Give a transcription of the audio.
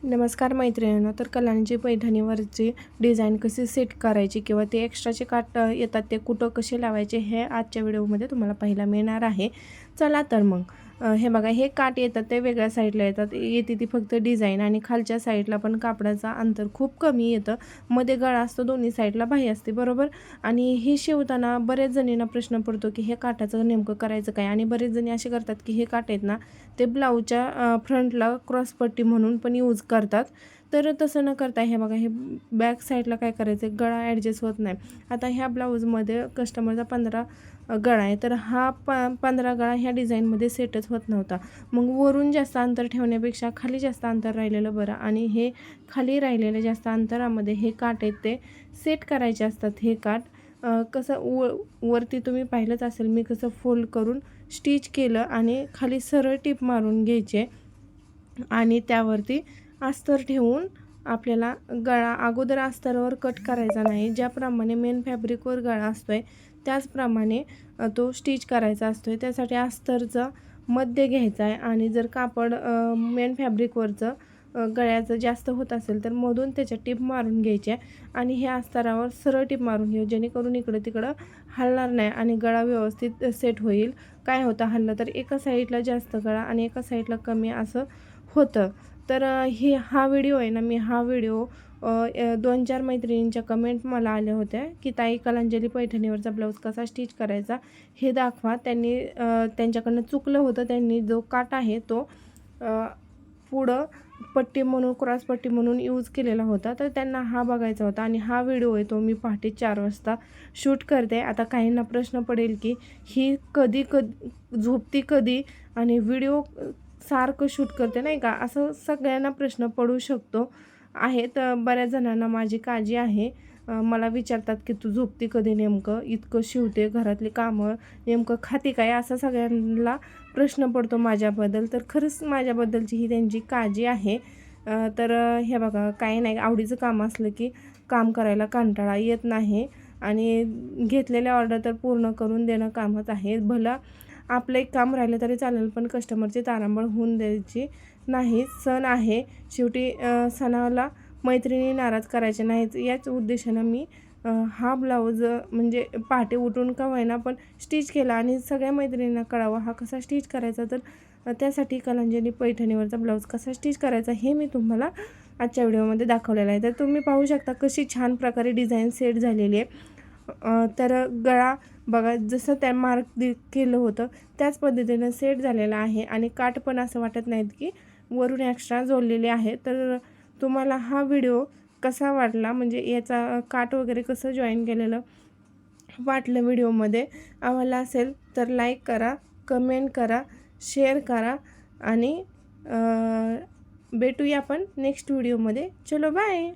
नमस्कार मैत्रिणींनो, तर कलांची पैठणीवरची डिझाईन कशी सेट करायची किंवा ते एक्स्ट्राचे काट येतात ते कुठं कसे लावायचे हे आजच्या व्हिडिओमध्ये तुम्हाला पाहायला मिळणार आहे. चला तर मग हे बघा, हे काट येतात ते वेगळ्या साईडला येते ती फक्त डिझाईन आणि खालच्या साईडला पण कापडाचा अंतर खूप कमी येतं. मध्ये गळा असतो, दोन्ही साईडला बाही असते बरोबर. आणि हे शिवताना बऱ्याच जणींना प्रश्न पडतो की हे काटाचं नेमकं करायचं काय, आणि बरेच जणी असे करतात की हे काट आहेत ना ते ब्लाऊजच्या फ्रंटला क्रॉसपट्टी म्हणून पण यूज करतात. तर तसं न करता हे बघा, हे बॅक साईडला काय करायचं, गळा ॲडजस्ट होत नाही. आता ह्या ब्लाऊजमध्ये कस्टमरचा 15 गळा आहे, तर हा 15 गळा ह्या डिझाईनमध्ये सेटच होत नव्हता. मग वरून जास्त अंतर ठेवण्यापेक्षा खाली जास्त अंतर राहिलेलं बरं, आणि हे खाली राहिलेल्या जास्त अंतरामध्ये हे काट आहेत ते सेट करायचे असतात. हे काट कसं वरती तुम्ही पाहिलंच असेल मी कसं फोल्ड करून स्टिच केलं आणि खाली सरळ टीप मारून घ्यायचे आणि त्यावरती अस्तर ठेवून आपल्याला गळा अगोदर अस्तरावर कट करायचा नाही. ज्याप्रमाणे मेन फॅब्रिकवर गळा असतो आहे त्याचप्रमाणे तो स्टिच करायचा असतो आहे. त्यासाठी अस्तरचं मध्य घ्यायचं आहे, आणि जर कापड मेन फॅब्रिकवरचं गळ्याचं जास्त होत असेल तर मधून त्याच्या टीप मारून घ्यायच्या आणि हे अस्तरावर सरळ टीप मारून घेऊ, जेणेकरून इकडं तिकडं हलणार नाही आणि गळा व्यवस्थित सेट होईल. काय होतं हल्लं तर एका साईडला जास्त गळा आणि एका साईडला कमी असं होतं. तर हा व्हिडिओ आहे ना, मी हा व्हिडिओ 2-4 मैत्रिणींच्या कमेंट मला आल्या होत्या की ताई कलांजली पैठणीवरचा ब्लाऊज कसा स्टिच करायचा हे दाखवा. त्यांच्याकडनं चुकलं होतं. त्यांनी जो काट आहे तो पुढं पट्टी म्हणून क्रॉसपट्टी म्हणून यूज केलेला होता, तर त्यांना हा बघायचा होता. आणि हा व्हिडिओ आहे तो मी पहाटे 4 वाजता शूट करते. आता काहींना प्रश्न पडेल की ही कधी झोपती कधी आणि व्हिडिओ सारखं शूट करते नाही का, असं सगळ्यांना प्रश्न पडू शकतो आहे. तर बऱ्याच जणांना माझी काळजी आहे. मला विचारतात की तू झोपती कधी, नेमकं इतकं शिवते, घरातली कामं नेमकं खाती काय, असा सगळ्यांना प्रश्न पडतो माझ्याबद्दल. तर खरंच माझ्याबद्दलची ही त्यांची काळजी आहे. तर हे बघा, काही नाही, आवडीचं काम असलं की काम करायला कंटाळा येत नाही, आणि घेतलेल्या ऑर्डर तर पूर्ण करून देणं कामच आहे. भलं आपलं एक काम राहिलं तरी चालेल, पण कस्टमरची तारांबळ होऊन द्यायची नाही. सण आहे शेवटी, सणाला मैत्रिणी नाराज करायचे नाहीत, याच उद्देशानं मी हा ब्लाऊज म्हणजे पहाटे उठून का होईना पण स्टिच केला आणि सगळ्या मैत्रिणींना कळावा हा कसा स्टिच करायचा. तर त्यासाठी कलांजली पैठणीवरचा ब्लाऊज कसा स्टिच करायचा हे मी तुम्हाला आजच्या व्हिडिओमध्ये दाखवलेलं आहे. तर तुम्ही पाहू शकता कशी छान प्रकारे डिझाईन सेट झालेली आहे. तर गळा बघा, जसं त्या मार्क केलं होतं त्याच पद्धतीनं सेट झालेला आहे, आणि काठ पण असं वाटत नाहीत की वरून एक्स्ट्रा जोडलेले आहे. तर तुम्हाला हा व्हिडिओ कसा वाटला, म्हणजे याचा काठ वगैरे कसं जॉईन केलेलं वाटलं व्हिडिओमध्ये, आवडला असेल तर लाईक करा, कमेंट करा, शेअर करा, आणि भेटूया आपण नेक्स्ट व्हिडिओमध्ये. चलो बाय.